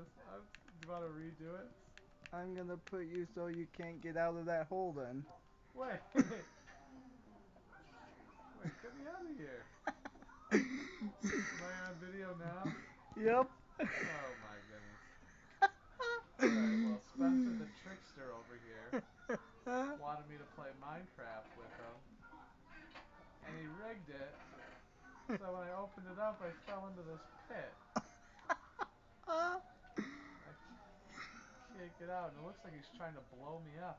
this. Do you want to redo it? I'm gonna put you so you can't get out of that hole then. Wait. Wait, get me out of here. Am I on video now? Yep. Oh my goodness. Alright, well, Spencer the trickster over here wanted me to play Minecraft with him, and he rigged it so when I opened it up, I fell into this pit. I can't get out, and it looks like he's trying to blow me up.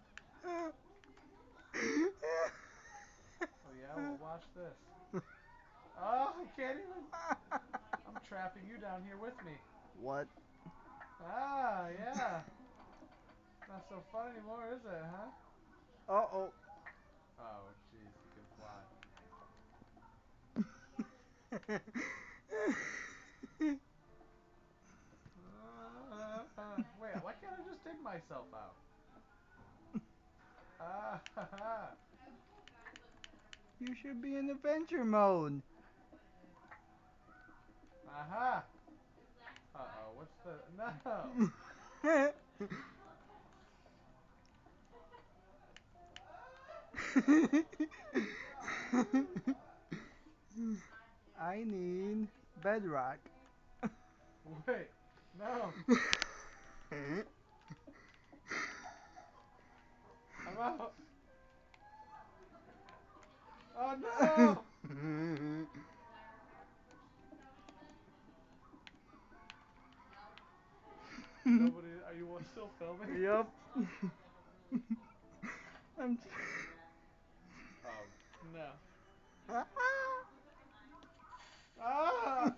Oh yeah? Well, watch this. Oh, I can't even. I'm trapping you down here with me. What? Ah, yeah. Not so fun anymore, is it, huh? Uh-oh. Oh, jeez, he can fly. Wait, why can't I just dig myself out? Ah, ha, ha. You should be in adventure mode. Aha! Uh-oh, what's the... No! I need bedrock. Wait, no! I'm out! Oh no! Nobody... Are you still filming? Yep. I'm. Oh, no. Ah! Ah!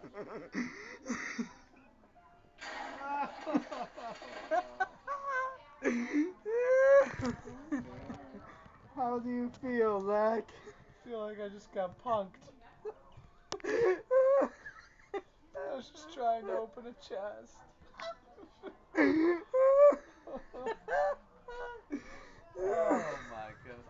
How do you feel, Zach? I feel like I just got punked. I was just trying to open a chest.